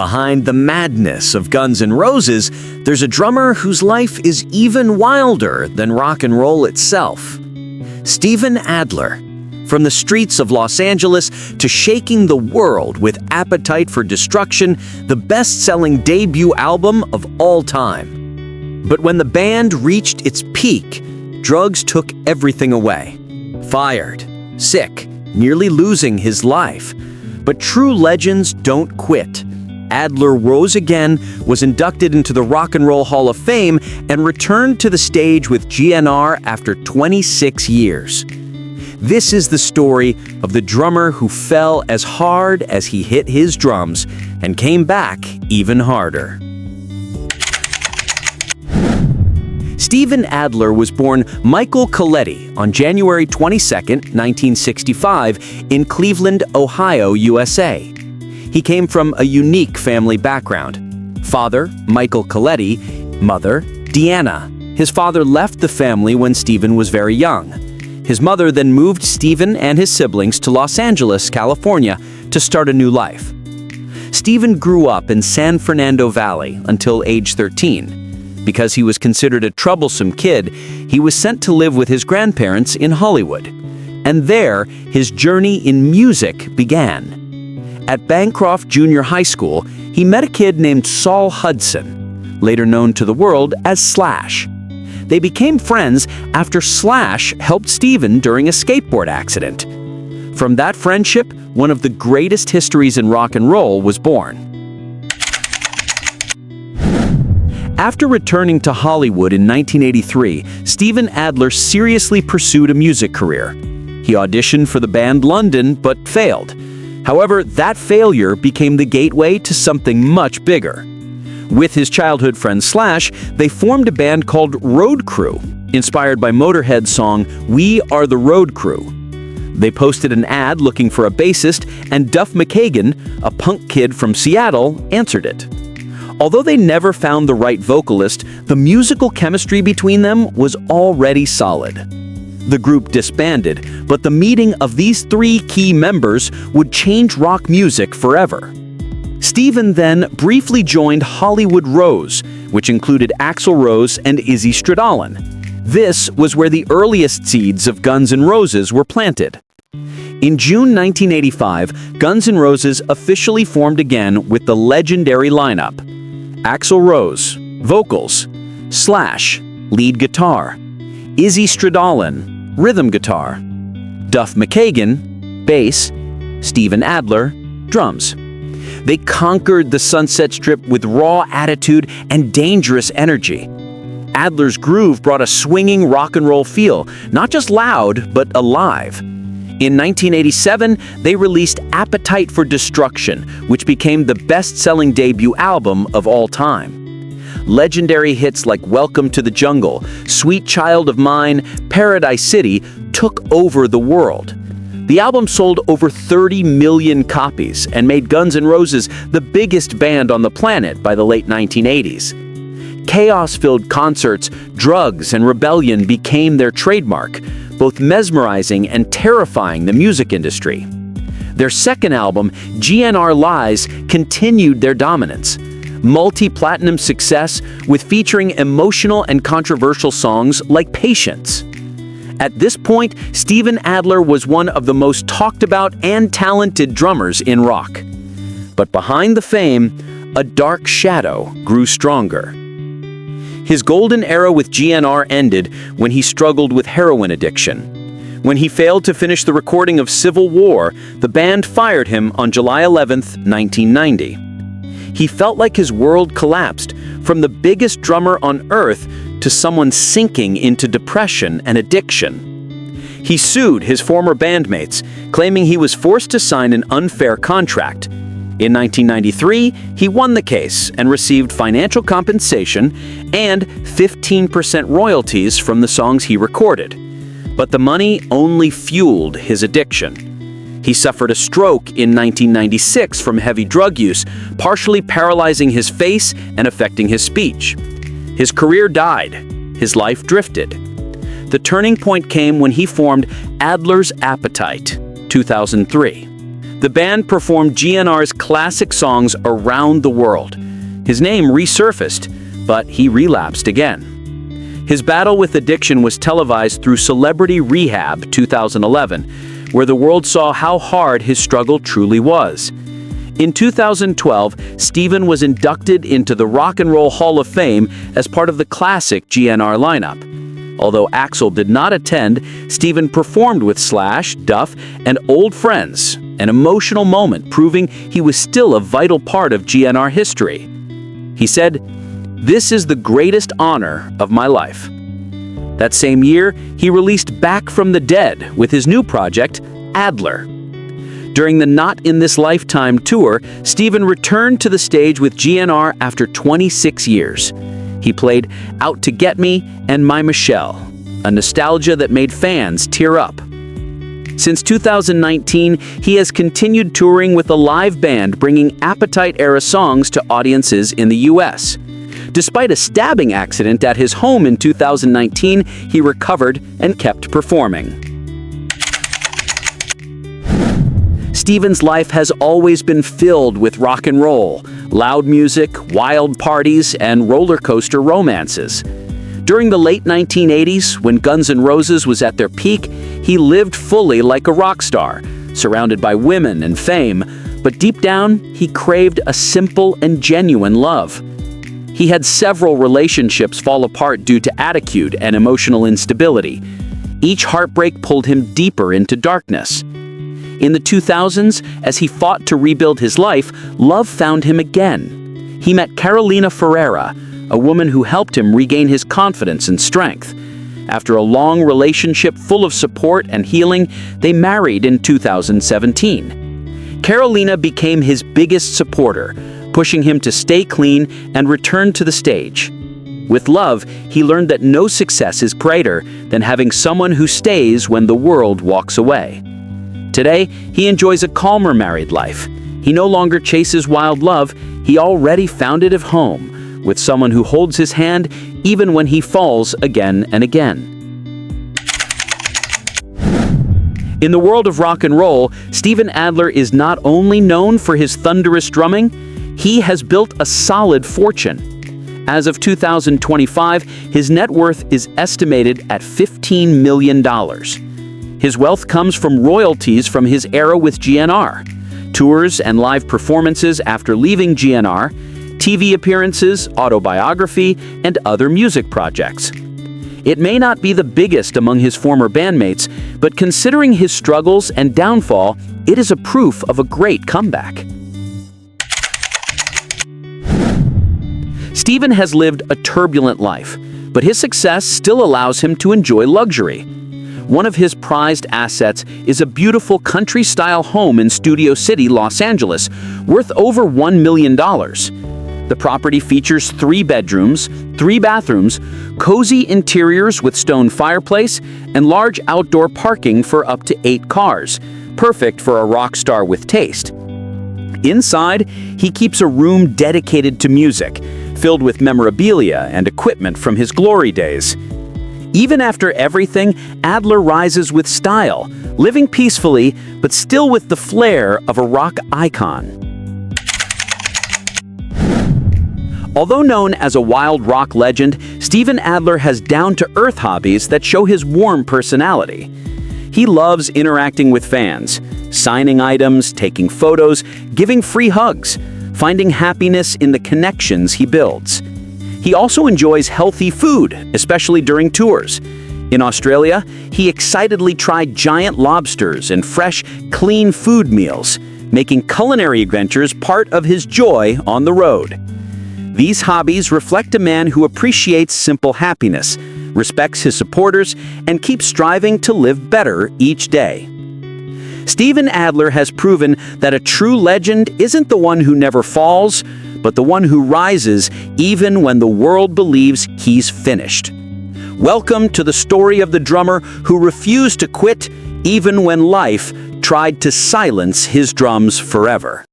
behind the madness of Guns N' Roses, there's a drummer whose life is even wilder than rock and roll itself. Steven Adler. From the streets of Los Angeles to shaking the world with Appetite for Destruction, the best-selling debut album of all time. But when the band reached its peak, drugs took everything away. Fired, sick, nearly losing his life. But true legends don't quit. Adler rose again, was inducted into the Rock and Roll Hall of Fame, and returned to the stage with GNR after 26 years. This is the story of the drummer who fell as hard as he hit his drums and came back even harder. Steven Adler was born Michael Coletti on January 22, 1965, in Cleveland, Ohio, USA. He came from a unique family background. Father, Michael Coletti; mother, Deanna. His father left the family when Steven was very young. His mother then moved Steven and his siblings to Los Angeles, California, to start a new life. Steven grew up in San Fernando Valley until age 13. Because he was considered a troublesome kid, he was sent to live with his grandparents in Hollywood. And there, his journey in music began. At Bancroft Junior High School, he met a kid named Saul Hudson, later known to the world as Slash. They became friends after Slash helped Steven during a skateboard accident. From that friendship, one of the greatest histories in rock and roll was born. After returning to Hollywood in 1983, Steven Adler seriously pursued a music career. He auditioned for the band London, but failed. However, that failure became the gateway to something much bigger. With his childhood friend Slash, they formed a band called Road Crew, inspired by Motorhead's song "We Are the Road Crew." They posted an ad looking for a bassist, and Duff McKagan, a punk kid from Seattle, answered it. Although they never found the right vocalist, the musical chemistry between them was already solid. The group disbanded, but the meeting of these three key members would change rock music forever. Steven then briefly joined Hollywood Rose, which included Axl Rose and Izzy Stradlin. This was where the earliest seeds of Guns N' Roses were planted. In June 1985, Guns N' Roses officially formed again with the legendary lineup: Axl Rose, vocals; Slash, lead guitar; Izzy Stradlin, rhythm guitar; Duff McKagan, bass; Steven Adler, drums. They conquered the Sunset Strip with raw attitude and dangerous energy. Adler's groove brought a swinging rock and roll feel, not just loud, but alive. In 1987, they released Appetite for Destruction, which became the best-selling debut album of all time. Legendary hits like Welcome to the Jungle, Sweet Child of Mine, Paradise City took over the world. The album sold over 30 million copies and made Guns N' Roses the biggest band on the planet by the late 1980s. Chaos-filled concerts, drugs, and rebellion became their trademark, both mesmerizing and terrifying the music industry. Their second album, GNR Lies, continued their dominance. Multi-platinum success with featuring emotional and controversial songs like Patience. At this point, Steven Adler was one of the most talked about and talented drummers in rock. But behind the fame, a dark shadow grew stronger. His golden era with GNR ended when he struggled with heroin addiction. When he failed to finish the recording of Civil War, the band fired him on July 11, 1990. He felt like his world collapsed, from the biggest drummer on earth to someone sinking into depression and addiction. He sued his former bandmates, claiming he was forced to sign an unfair contract. In 1993, he won the case and received financial compensation and 15% royalties from the songs he recorded. But the money only fueled his addiction. He suffered a stroke in 1996 from heavy drug use, partially paralyzing his face and affecting his speech. His career died. His life drifted. The turning point came when he formed Adler's Appetite, 2003. The band performed GNR's classic songs around the world. His name resurfaced, but he relapsed again. His battle with addiction was televised through Celebrity Rehab 2011, where the world saw how hard his struggle truly was. In 2012, Steven was inducted into the Rock and Roll Hall of Fame as part of the classic GNR lineup. Although Axl did not attend, Steven performed with Slash, Duff, and old friends, an emotional moment proving he was still a vital part of GNR history. He said, "This is the greatest honor of my life." That same year, he released Back from the Dead with his new project, Adler. During the Not in This Lifetime tour, Steven returned to the stage with GNR after 26 years. He played Out to Get Me and My Michelle, a nostalgia that made fans tear up. Since 2019, he has continued touring with a live band bringing Appetite-era songs to audiences in the U.S. Despite a stabbing accident at his home in 2019, he recovered and kept performing. Steven's life has always been filled with rock and roll, loud music, wild parties, and roller coaster romances. During the late 1980s, when Guns N' Roses was at their peak, he lived fully like a rock star, surrounded by women and fame, but deep down, he craved a simple and genuine love. He had several relationships fall apart due to attitude and emotional instability. Each heartbreak pulled him deeper into darkness. In the 2000s, as he fought to rebuild his life, love found him again. He met Carolina Ferreira, a woman who helped him regain his confidence and strength. After a long relationship full of support and healing, they married in 2017. Carolina became his biggest supporter, pushing him to stay clean and return to the stage. With love, he learned that no success is greater than having someone who stays when the world walks away. Today, he enjoys a calmer married life. He no longer chases wild love, he already found it at home, with someone who holds his hand even when he falls again and again. In the world of rock and roll, Steven Adler is not only known for his thunderous drumming, he has built a solid fortune. As of 2025, his net worth is estimated at $15 million. His wealth comes from royalties from his era with GNR, tours and live performances after leaving GNR, TV appearances, autobiography, and other music projects. It may not be the biggest among his former bandmates, but considering his struggles and downfall, it is a proof of a great comeback. Steven has lived a turbulent life, but his success still allows him to enjoy luxury. One of his prized assets is a beautiful country-style home in Studio City, Los Angeles, worth over $1 million. The property features 3 bedrooms, 3 bathrooms, cozy interiors with stone fireplace, and large outdoor parking for up to 8 cars, perfect for a rock star with taste. Inside, he keeps a room dedicated to music, filled with memorabilia and equipment from his glory days. Even after everything, Adler rises with style, living peacefully, but still with the flair of a rock icon. Although known as a wild rock legend, Steven Adler has down-to-earth hobbies that show his warm personality. He loves interacting with fans, signing items, taking photos, giving free hugs, finding happiness in the connections he builds. He also enjoys healthy food, especially during tours. In Australia, he excitedly tried giant lobsters and fresh, clean food meals, making culinary adventures part of his joy on the road. These hobbies reflect a man who appreciates simple happiness, respects his supporters, and keeps striving to live better each day. Steven Adler has proven that a true legend isn't the one who never falls, but the one who rises even when the world believes he's finished. Welcome to the story of the drummer who refused to quit even when life tried to silence his drums forever.